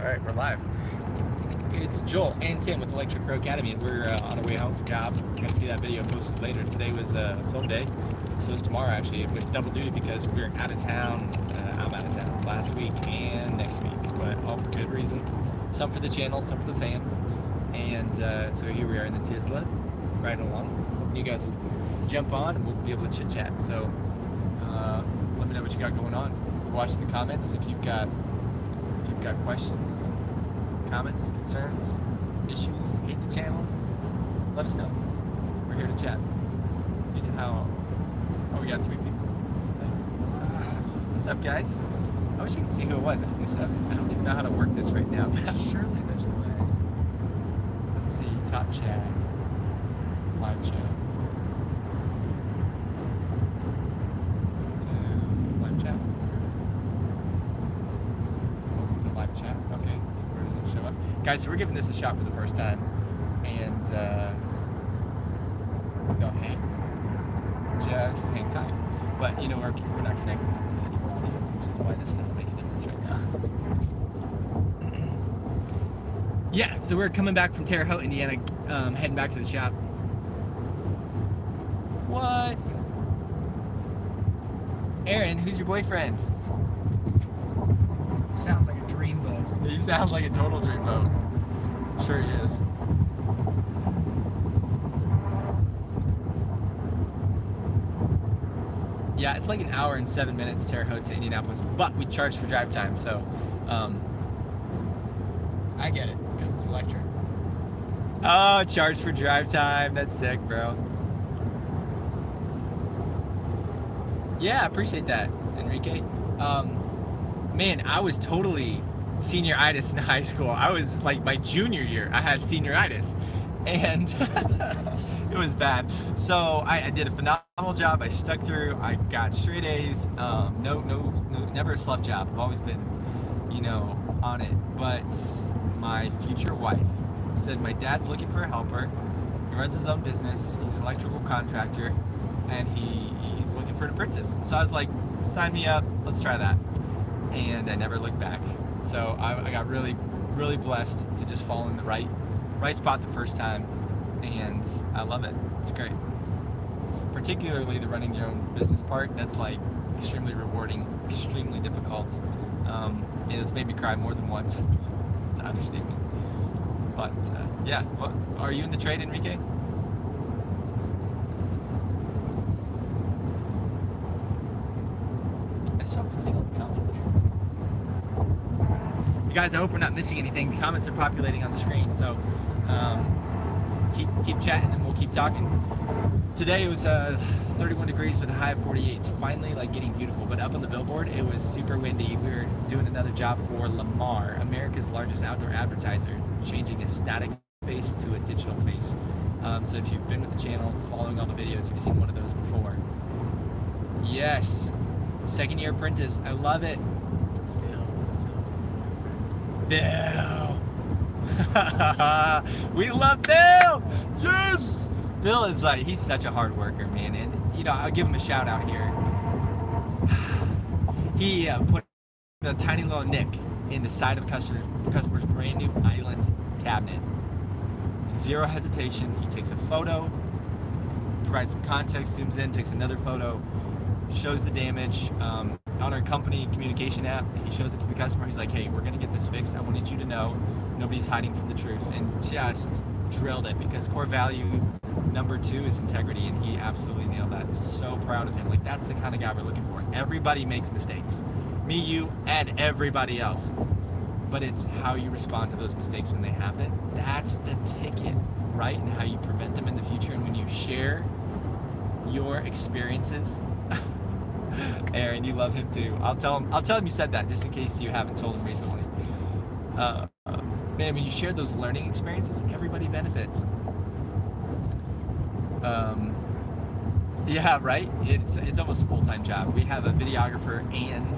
Alright, we're live. It's Joel and Tim with Electric Pro Academy, and we're on our way home from job. You're going to see that video posted later. Today was film day, so it's tomorrow actually. It was double duty because we were out of town. I'm out of town last week and next week, but all for good reason. Some for the channel, some for the fam. And so here we are in the Tesla, riding along. You guys will jump on and we'll be able to chit chat. So let me know what you got going on. We're watching the comments. If you've got questions, comments, concerns, issues, hate the channel, let us know. We're here to chat. You know how? Oh, we got 3 people. That's nice. What's up, guys? I wish I could see who it was. I don't even know how to work this right now. Surely there's a way. Let's see. Top chat. Live chat. Live chat. The live chat. Okay. So where does it show up? Guys, so we're giving this a shot for the first time. And don't hang. Just hang tight. But you know, we're not connected from anybody, which is why this doesn't make a difference right now. Yeah, so we're coming back from Terre Haute, Indiana, heading back to the shop. What? Aaron, who's your boyfriend? Sounds like a dreamboat. He sounds like a total dreamboat. I'm sure he is. Yeah, it's like an hour and 7 minutes, Terre Haute to Indianapolis, but we charge for drive time, so. I get it, because it's electric. Oh, charge for drive time. That's sick, bro. Yeah, appreciate that, Enrique. Man, I was totally senioritis in high school. I was like my junior year, I had senioritis, and it was bad. So I did a phenomenal job. I stuck through. I got straight A's. No, never a slough job. I've always been, you know, on it. But my future wife said my dad's looking for a helper. He runs his own business. He's an electrical contractor, and he's looking for an apprentice. So I was like, sign me up. Let's try that. And I never looked back. So I got really, really blessed to just fall in the right spot the first time, and I love it. It's great. Particularly the running your own business part. That's like extremely rewarding, extremely difficult. It's made me cry more than once. It's an understatement. But yeah, what are you in the trade, Enrique? I just hope I'm seeing all the comments here. You guys, I hope we're not missing anything. The comments are populating on the screen, so keep chatting and we'll keep talking. Today it was 31 degrees with a high of 48. It's finally like getting beautiful, but up on the billboard it was super windy. We were doing another job for Lamar, America's largest outdoor advertiser, changing a static face to a digital face. So if you've been with the channel, following all the videos, you've seen one of those before. Yes, second year apprentice. I love it. Bill. We love Bill. Yes. Bill is like, he's such a hard worker, man, and you know, I'll give him a shout out here. He put a tiny little nick in the side of a customer's brand new island cabinet. Zero hesitation. He takes a photo, provides some context, zooms in, takes another photo, shows the damage on our company communication app. He shows it to the customer. He's like, hey, we're gonna get this fixed. I wanted you to know nobody's hiding from the truth, and just drilled it, because core value number 2 is integrity, and he absolutely nailed that. I'm so proud of him. Like, that's the kind of guy we're looking for. Everybody makes mistakes, me, you, and everybody else, but it's how you respond to those mistakes when they happen. That's the ticket, right? And how you prevent them in the future. And when you share your experiences, Aaron, you love him too. I'll tell him you said that, just in case you haven't told him recently. Man, when you share those learning experiences, everybody benefits. Yeah, right? It's almost a full-time job. We have a videographer and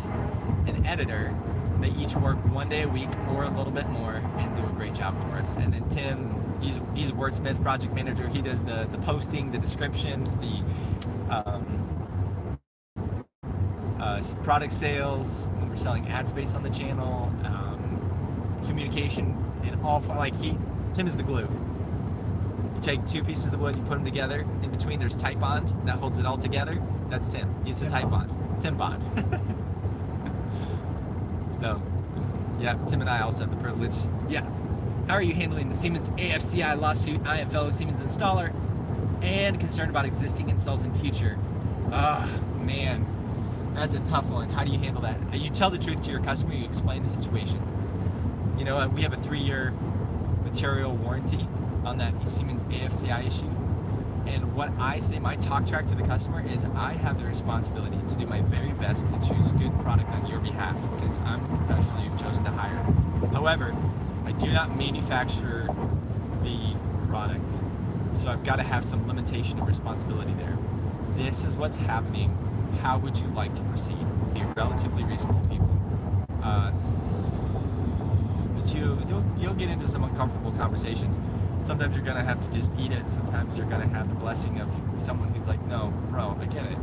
an editor. They each work 1 day a week or a little bit more and do a great job for us. And then Tim, he's a wordsmith, project manager. He does the posting, the descriptions, the product sales, when we're selling ad space on the channel, communication in all, like Tim is the glue. You take two pieces of wood, you put them together. In between, there's tight bond that holds it all together. That's Tim. He's the tight bond. Tim bond. So, yeah, Tim and I also have the privilege. Yeah. How are you handling the Siemens AFCI lawsuit? I am fellow Siemens installer and concerned about existing installs in future. Man, that's a tough one. How do you handle that? You tell the truth to your customer, you explain the situation. You know, we have a 3-year material warranty on that Siemens AFCI issue. And what I say, my talk track to the customer is I have the responsibility to do my very best to choose a good product on your behalf because I'm a professional you've chosen to hire. However, I do not manufacture the product. So I've got to have some limitation of responsibility there. This is what's happening. How would you like to proceed? Be relatively reasonable people. But you'll get into some uncomfortable conversations. Sometimes you're gonna have to just eat it. Sometimes you're gonna have the blessing of someone who's like, no, bro, I get it.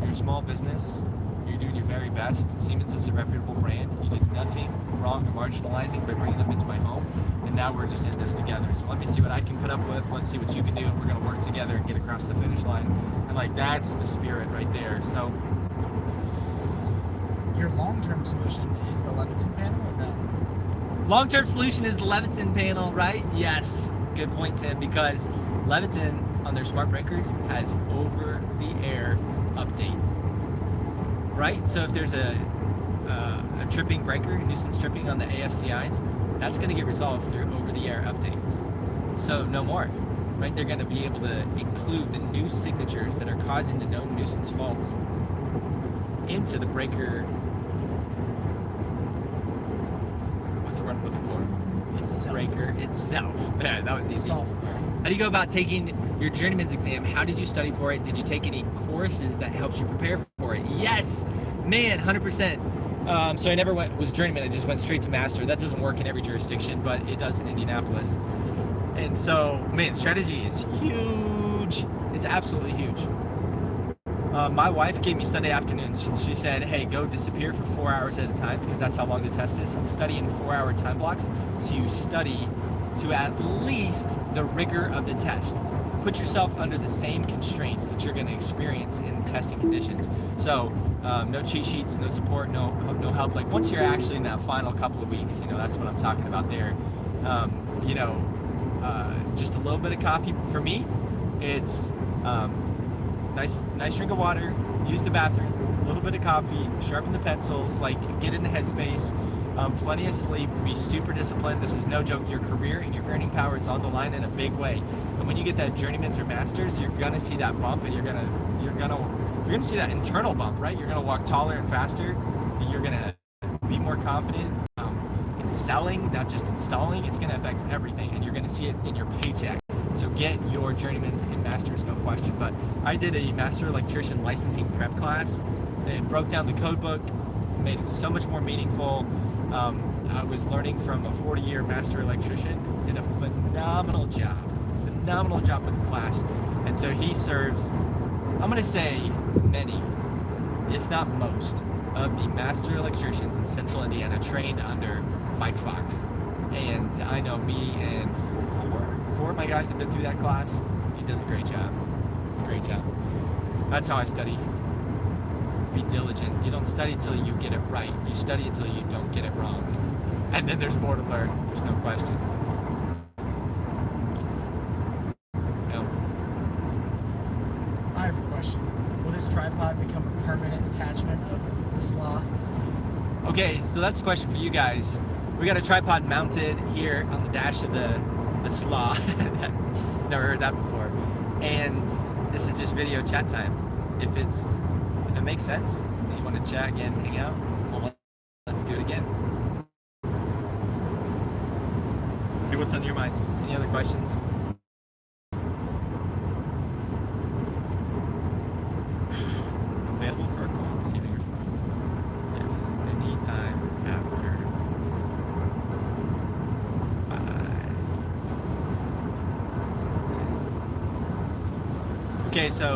You're a small business. You're doing your very best. Siemens is a reputable brand. You did nothing wrong or marginalizing by bringing them into my home. And now we're just in this together. So let me see what I can put up with. Let's see what you can do. And we're gonna work together and get across the finish line. And like, that's the spirit right there. So. Your long-term solution is the Leviton panel or no? Long-term solution is the Leviton panel, right? Yes. Good point, Tim, because Leviton on their smart breakers has over-the-air updates, right? So if there's a tripping breaker, nuisance tripping on the AFCIs, that's going to get resolved through over-the-air updates. So no more, right? They're going to be able to include the new signatures that are causing the known nuisance faults into the breaker. What's the word I'm looking for? Breaker itself. Yeah, that was easy. Software. How do you go about taking your journeyman's exam? How did you study for it? Did you take any courses that helped you prepare for it? Yes, man, 100%. So I never was journeyman. I just went straight to master. That doesn't work in every jurisdiction, but it does in Indianapolis. And so, man, strategy is huge. It's absolutely huge. My wife gave me Sunday afternoons. She said, hey, go disappear for 4 hours at a time because that's how long the test is. Study in 4-hour time blocks. So you study to at least the rigor of the test. Put yourself under the same constraints that you're going to experience in testing conditions. So no cheat sheets, no support, no help. Like once you're actually in that final couple of weeks, that's what I'm talking about there. Just a little bit of coffee. For me, it's nice drink of water, use the bathroom, a little bit of coffee, sharpen the pencils, like get in the headspace, plenty of sleep, be super disciplined. This is no joke. Your career and your earning power is on the line in a big way. And when you get that journeyman's or master's, you're gonna see that bump, and you're gonna see that internal bump, right? You're gonna walk taller and faster. You're gonna be more confident in selling, not just installing. It's gonna affect everything, and you're gonna see it in your paycheck. So get your journeyman's and masters, no question. But I did a master electrician licensing prep class, and it broke down the code book, made it so much more meaningful. I was learning from a 40-year master electrician, did a phenomenal job with the class. And so he serves, I'm gonna say many, if not most, of the master electricians in Central Indiana trained under Mike Fox. And I know me and four of my guys have been through that class. He does a great job. Great job. That's how I study. Be diligent. You don't study till you get it right. You study until you don't get it wrong. And then there's more to learn. There's no question. Yep. I have a question. Will this tripod become a permanent attachment of the slaw? Okay, so that's a question for you guys. We got a tripod mounted here on the dash of the slaw. Never heard that before. And this is just video chat time. If it makes sense, and you want to chat again, hang out, well, let's do it again. Hey, what's on your minds? Any other questions? Available for a call. Let's see if fingers crossed. Yes, anytime after 5:10. Okay, so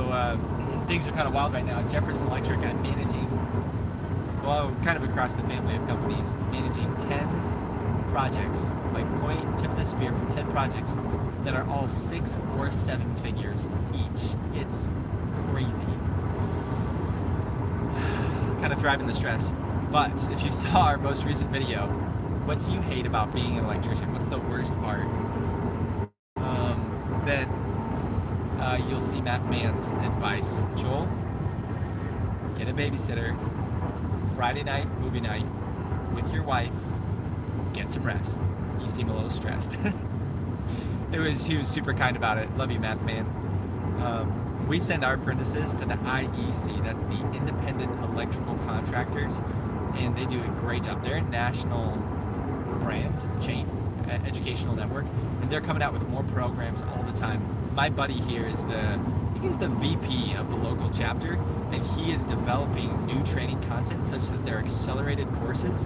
things are kind of wild right now. Jefferson Electric, I'm managing, well, kind of across the family of companies, managing 10 projects, like point tip of the spear for 10 projects that are all 6 or 7 figures each. It's crazy. Kind of thrive in the stress. But if you saw our most recent video, what do you hate about being an electrician? What's the worst part? Then you'll see Math Man's advice. Joel, get a babysitter, Friday night, movie night, with your wife, get some rest. You seem a little stressed. He was super kind about it. Love you, Math Man. We send our apprentices to the IEC, that's the Independent Electrical Contractors, and they do a great job. They're a national brand, chain, educational network, and they're coming out with more programs all the time. My buddy here is I think he's the VP of the local chapter, and he is developing new training content such that they're accelerated courses,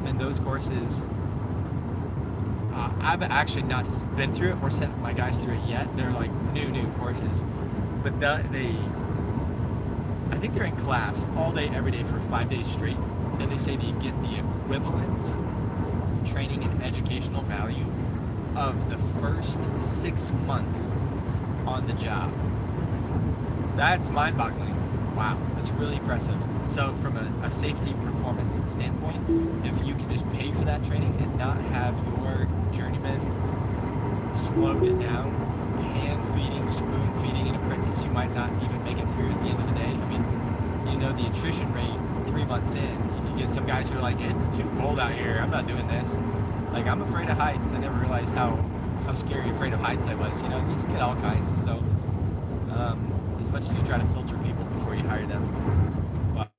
and those courses, I've actually not been through it or sent my guys through it yet. They're like new courses, but I think they're in class all day, every day for 5 days straight, and they say that you get the equivalent training and educational value of the first 6 months on the job. That's mind-boggling. Wow, that's really impressive. So from a safety performance standpoint, if you can just pay for that training and not have your journeyman slowed it down, hand feeding, spoon feeding an apprentice who might not even make it through at the end of the day. I mean, you know the attrition rate 3 months in, you get some guys who are like, it's too cold out here, I'm not doing this. Like, I'm afraid of heights. I never realized how scary afraid of heights I was. You know, you just get all kinds. So as much as you try to filter people before you hire them, but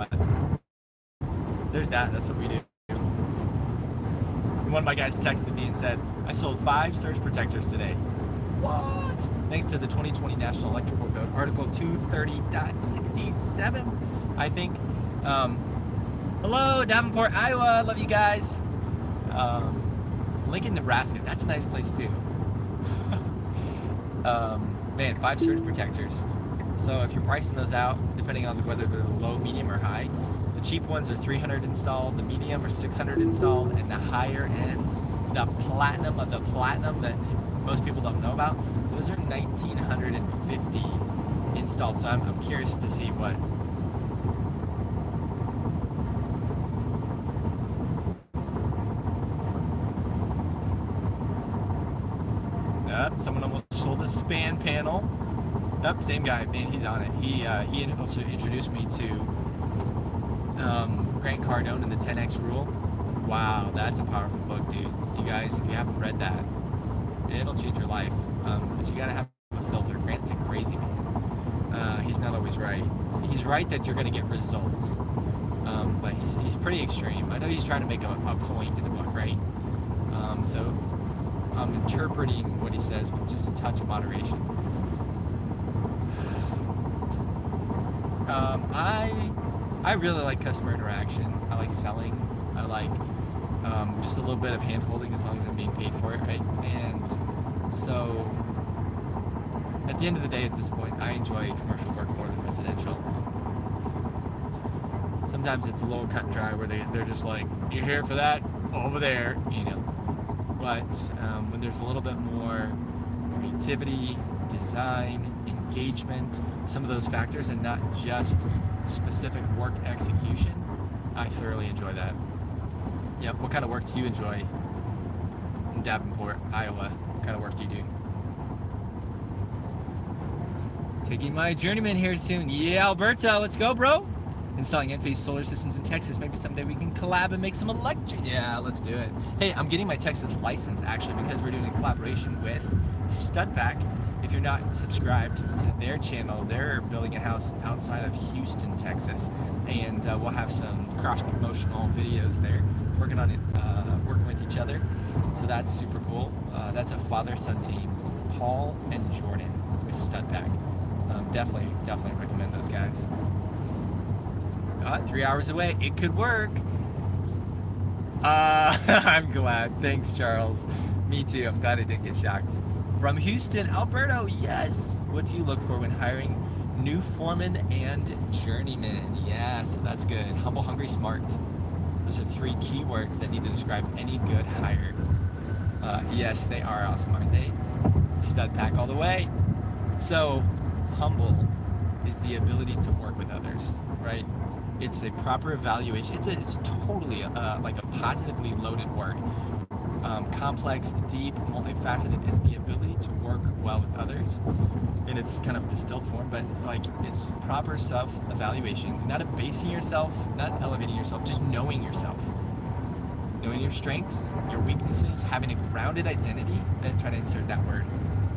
there's that's what we do. One of my guys texted me and said, I sold 5 surge protectors today. What? Thanks to the 2020 National Electrical Code, Article 230.67, I think. Hello, Davenport, Iowa. Love you guys. Lincoln, Nebraska. That's a nice place too. Man, 5 surge protectors. So if you're pricing those out, depending on whether they're low, medium, or high, the cheap ones are 300 installed, the medium are 600 installed, and the higher end, the platinum of the platinum that most people don't know about, those are 1,950 installed. So I'm curious to see what. Someone almost sold a span panel. Same guy, man, he's on it. He also introduced me to Grant Cardone and the 10X Rule. Wow, that's a powerful book, dude. You guys, if you haven't read that, it'll change your life. But you gotta have a filter. Grant's a crazy man. He's not always right. He's right that you're gonna get results, but he's pretty extreme. I know he's trying to make a point in the book, right? So I'm interpreting what he says with just a touch of moderation. I really like customer interaction. I like selling. I like just a little bit of hand holding as long as I'm being paid for it, right? And so at the end of the day, at this point, I enjoy commercial work more than residential. Sometimes it's a little cut and dry where they're just like, you're here for that? Over there, you know. But when there's a little bit more creativity, design, engagement, some of those factors, and not just specific work execution, I thoroughly enjoy that. Yep. What kind of work do you enjoy in Davenport, Iowa? What kind of work do you do? Taking my journeyman here soon. Yeah, Alberto, let's go, bro. Installing Enphase solar systems in Texas. Maybe someday we can collab and make some electric. Yeah, let's do it. Hey, I'm getting my Texas license actually because we're doing a collaboration with StudPack. If you're not subscribed to their channel, they're building a house outside of Houston, Texas, and we'll have some cross-promotional videos there, working on it, working with each other. So that's super cool. That's a father-son team, Paul and Jordan with StudPack. Definitely recommend those guys. 3 hours away. It could work. I'm glad. Thanks, Charles. Me too. I'm glad I didn't get shocked. From Houston, Alberto, yes. What do you look for when hiring new foreman and journeyman? Yeah, so that's good. Humble, hungry, smart. Those are 3 keywords that need to describe any good hire. Yes, they are awesome, aren't they? Stud pack all the way. So, humble is the ability to work with others, right? It's a proper evaluation. It's totally like a positively loaded word. Complex, deep, multifaceted. It's the ability to work well with others in its kind of distilled form, but like it's proper self-evaluation, not abasing yourself, not elevating yourself, just knowing yourself. Knowing your strengths, your weaknesses, having a grounded identity, and try to insert that word.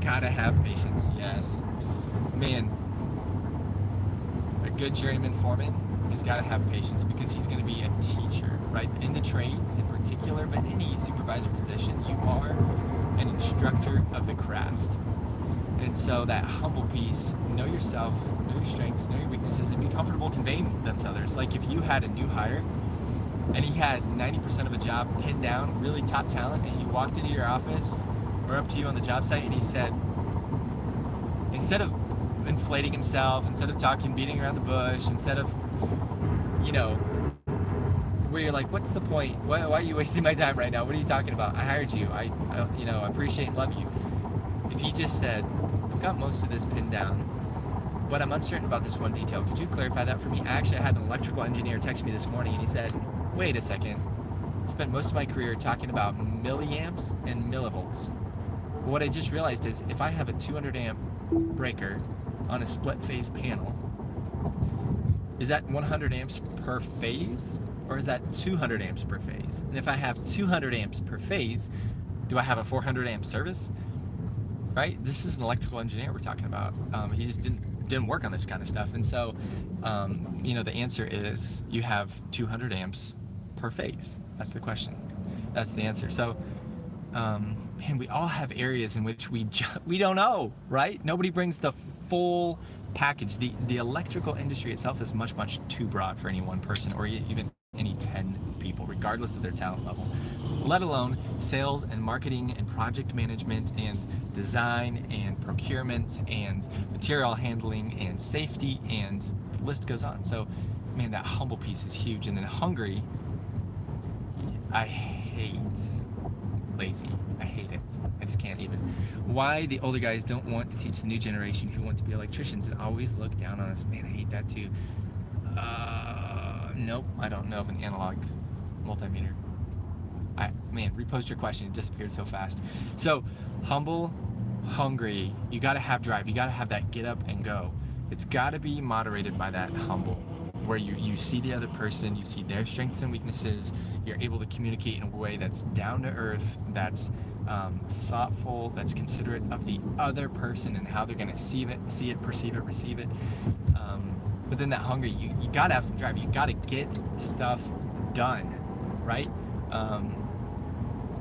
Gotta have patience, yes. Man, a good journeyman foreman has got to have patience because he's going to be a teacher, right? In the trades in particular, but any supervisor position, you are an instructor of the craft. And so that humble piece, know yourself, know your strengths, know your weaknesses, and be comfortable conveying them to others. Like if you had a new hire and he had 90% of a job pinned down, really top talent, and he walked into your office or up to you on the job site and he said, instead of inflating himself, instead of talking, beating around the bush, instead of, where you're like, what's the point? Why are you wasting my time right now? What are you talking about? I hired you. I appreciate and love you. If he just said, I've got most of this pinned down, but I'm uncertain about this one detail. Could you clarify that for me? I had an electrical engineer text me this morning and he said, wait a second. I spent most of my career talking about milliamps and millivolts. But what I just realized is if I have a 200 amp breaker on a split phase panel, is that 100 amps per phase or is that 200 amps per phase? And if I have 200 amps per phase, do I have a 400 amp service? Right? This is an electrical engineer we're talking about. He just didn't work on this kind of stuff. And so, the answer is you have 200 amps per phase. That's the question. That's the answer. So, man, we all have areas in which we don't know, right? Nobody brings the full package. The electrical industry itself is much, much too broad for any one person or even any 10 people, regardless of their talent level, let alone sales and marketing and project management and design and procurement and material handling and safety, and the list goes on. So, man, that humble piece is huge. And then hungry, I hate lazy. I hate it. I just can't even. Why the older guys don't want to teach the new generation who want to be electricians and always look down on us. Man, I hate that too. Nope, I don't know of an analog multimeter. Repost your question. It disappeared so fast. So, humble, hungry. You got to have drive. You got to have that get up and go. It's got to be moderated by that humble, where you see the other person, you see their strengths and weaknesses. You're able to communicate in a way that's down to earth, that's thoughtful, that's considerate of the other person and how they're going to see it, perceive it, receive it. But then that hungry, you got to have some drive. You got to get stuff done, right?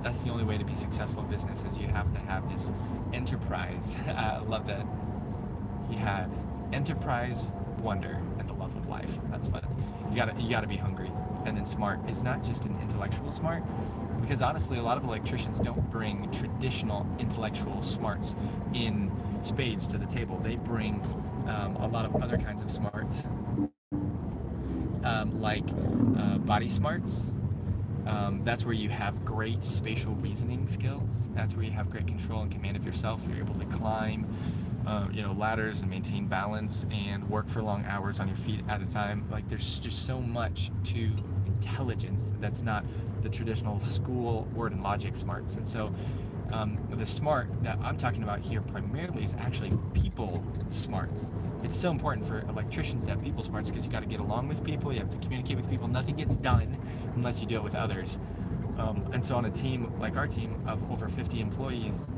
That's the only way to be successful in business, is you have to have this enterprise. I love that. He had enterprise, wonder, and the love of life. That's fun. You gotta be hungry. And then smart is not just an intellectual smart, because honestly, a lot of electricians don't bring traditional intellectual smarts in spades to the table. They bring a lot of other kinds of smarts, like body smarts. That's where you have great spatial reasoning skills. That's where you have great control and command of yourself. You're able to climb ladders and maintain balance and work for long hours on your feet at a time. Like, there's just so much to intelligence that's not the traditional school word and logic smarts. And so the smart that I'm talking about here primarily is actually people smarts. It's so important for electricians to have people smarts because you got to get along with people, you have to communicate with people. Nothing gets done unless you do it with others. And so on a team like our team of over 50 employees,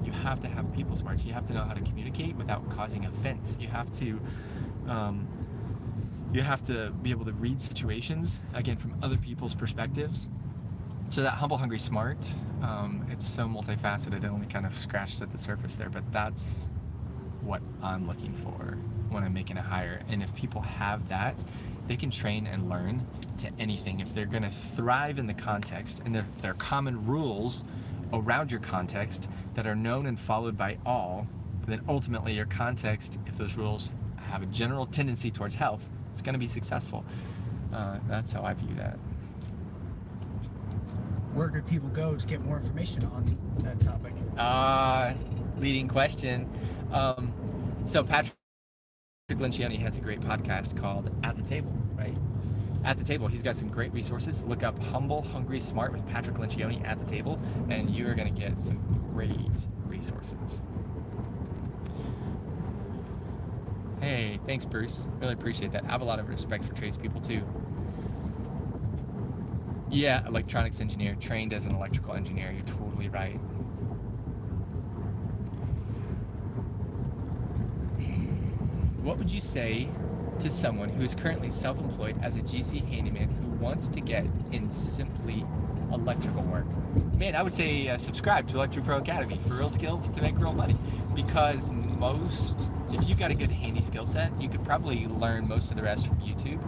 you have to have people smarts. You have to know how to communicate without causing offense. You have to be able to read situations, again, from other people's perspectives. So that humble, hungry, smart, it's so multifaceted. It only kind of scratched at the surface there, but that's what I'm looking for when I'm making a hire. And if people have that, they can train and learn to anything. If they're going to thrive in the context, and if there are common rules around your context that are known and followed by all, then ultimately your context, if those rules have a general tendency towards health, it's going to be successful. That's how I view that. where could people go to get more information on that topic? Leading question. So Patrick Lencioni has a great podcast called At the Table, right? At the Table, he's got some great resources. Look up Humble, Hungry, Smart with Patrick Lencioni at the Table, and you're going to get some great resources. Hey, thanks, Bruce. Really appreciate that. I have a lot of respect for tradespeople, too. Yeah, electronics engineer, trained as an electrical engineer. You're totally right. What would you say to someone who is currently self-employed as a GC handyman who wants to get in simply electrical work? Man, I would say subscribe to Electric Pro Academy for real skills to make real money, because if you've got a good handy skill set, you could probably learn most of the rest from YouTube.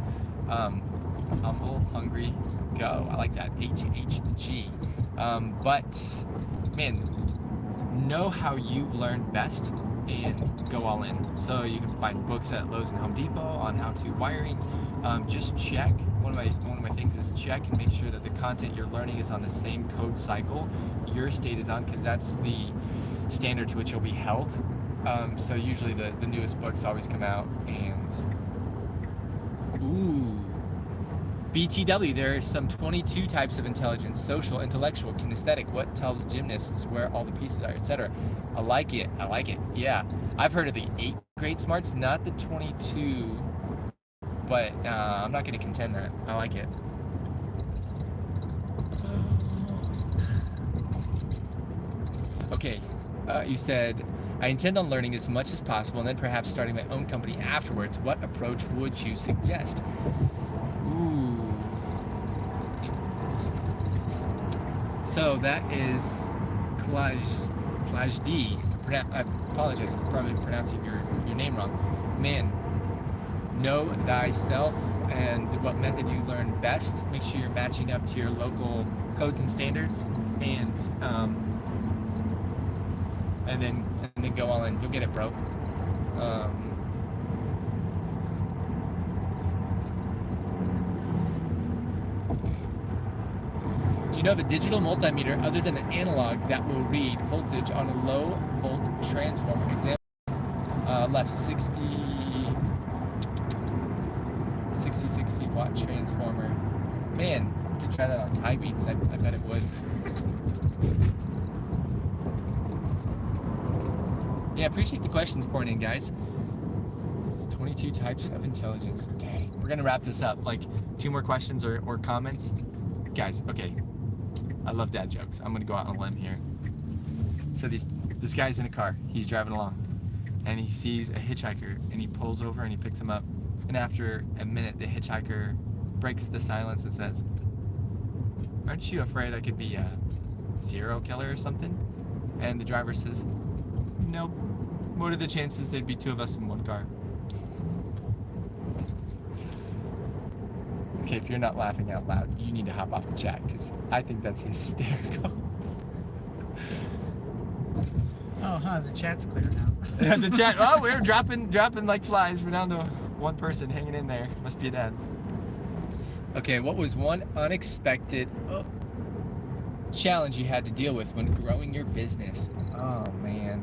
Humble, hungry, go. I like that. HHG. But man, know how you learn best and go all in. So you can find books at Lowe's and Home Depot on how to wiring. Just check. One of my things is check and make sure that the content you're learning is on the same code cycle your state is on, because that's the standard to which you'll be held. So usually the newest books always come out. And BTW, there are some 22 types of intelligence: social, intellectual, kinesthetic, what tells gymnasts where all the pieces are, etc. I like it. Yeah, I've heard of the 8 grade smarts, not the 22, but I'm not going to contend that. I like it. Okay, you said, I intend on learning as much as possible and then perhaps starting my own company afterwards. What approach would you suggest? So that is Klaj D. I apologize, I'm probably pronouncing your name wrong. Man, know thyself and what method you learn best. Make sure you're matching up to your local codes and standards, and then go all in. You'll get it, bro. Do you know of a digital multimeter other than an analog that will read voltage on a low volt transformer? Example, left 60 watt transformer. Man, you could try that on high beats. I bet it would. Yeah, appreciate the questions pouring in, guys. It's 22 types of intelligence. Dang. We're gonna wrap this up. Like 2 more questions or comments. Guys, okay. I love dad jokes. I'm gonna go out on a limb here. So this guy's in a car. He's driving along, and he sees a hitchhiker, and he pulls over and he picks him up. And after a minute, the hitchhiker breaks the silence and says, "Aren't you afraid I could be a serial killer or something?" And the driver says, "Nope. What are the chances there'd be 2 of us in 1 car?" Okay, if you're not laughing out loud, you need to hop off the chat, because I think that's hysterical. Oh, the chat's clear now. Yeah, the chat. Oh, we're dropping like flies. We're down to 1 person hanging in there. Must be a dad. Okay, what was one unexpected challenge you had to deal with when growing your business? Oh man.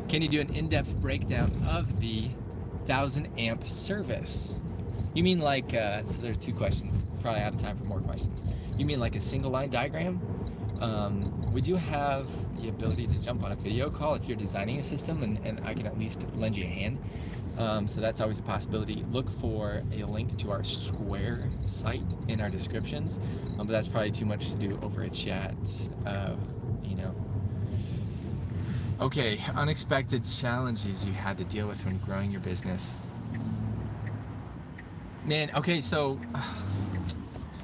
Can you do an in-depth breakdown of the 1000 amp service? You mean like, so there are 2 questions, probably out of time for more questions. You mean like a single line diagram? Would you have the ability to jump on a video call if you're designing a system, and I can at least lend you a hand? So that's always a possibility. Look for a link to our Square site in our descriptions, but that's probably too much to do over a chat, you know. Okay, unexpected challenges you had to deal with when growing your business. Man, okay, so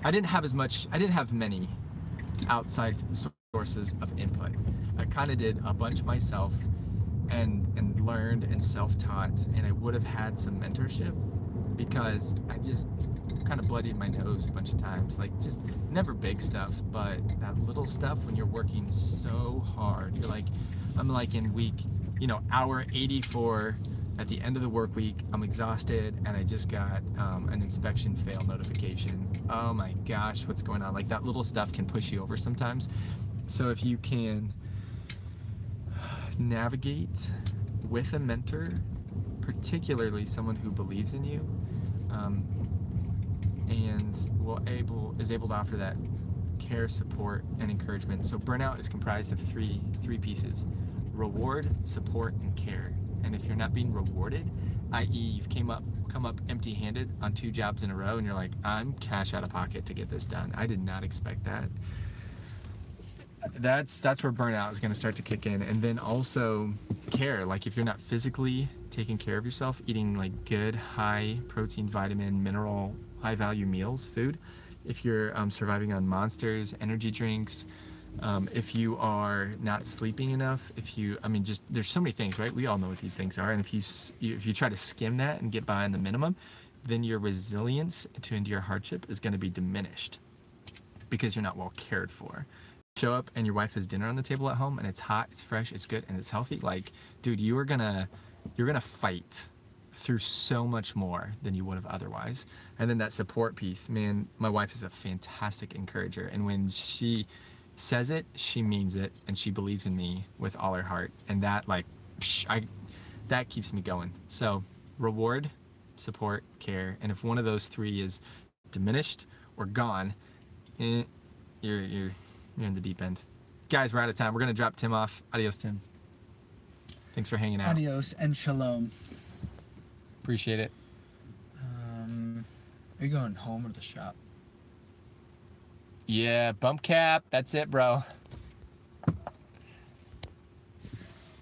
I didn't have many outside sources of input. I kind of did a bunch myself and learned and self-taught, and I would have had some mentorship, because I just kind of bloodied my nose a bunch of times. Like, just never big stuff, but that little stuff when you're working so hard. I'm like in week, hour 84 At the end of the work week, I'm exhausted, and I just got an inspection fail notification. Oh my gosh, what's going on? Like, that little stuff can push you over sometimes. So if you can navigate with a mentor, particularly someone who believes in you, and is able to offer that care, support, and encouragement. So burnout is comprised of three pieces: reward, support, and care. And if you're not being rewarded, i.e. you've come up empty-handed on 2 jobs in a row, and you're like, I'm cash out of pocket to get this done. I did not expect that. That's where burnout is going to start to kick in. And then also care. Like, if you're not physically taking care of yourself, eating like good, high protein, vitamin, mineral, high value meals, food, if you're surviving on monsters, energy drinks, if you are not sleeping enough, just there's so many things, right? We all know what these things are. And if you try to skim that and get by on the minimum, then your resilience to endure hardship is going to be diminished because you're not well cared for. Show up and your wife has dinner on the table at home, and it's hot, it's fresh, it's good, and it's healthy. Like, dude, you're gonna fight through so much more than you would have otherwise. And then that support piece, man, my wife is a fantastic encourager, and when she says it, she means it, and she believes in me with all her heart, and that that keeps me going. So reward, support, care, and if one of those 3 is diminished or gone, you're in the deep end. Guys, we're out of time. We're gonna drop Tim off. Adios, Tim. Thanks for hanging out. Adios and shalom. Appreciate it. Are you going home or the shop? Yeah, bump cap. That's it, bro.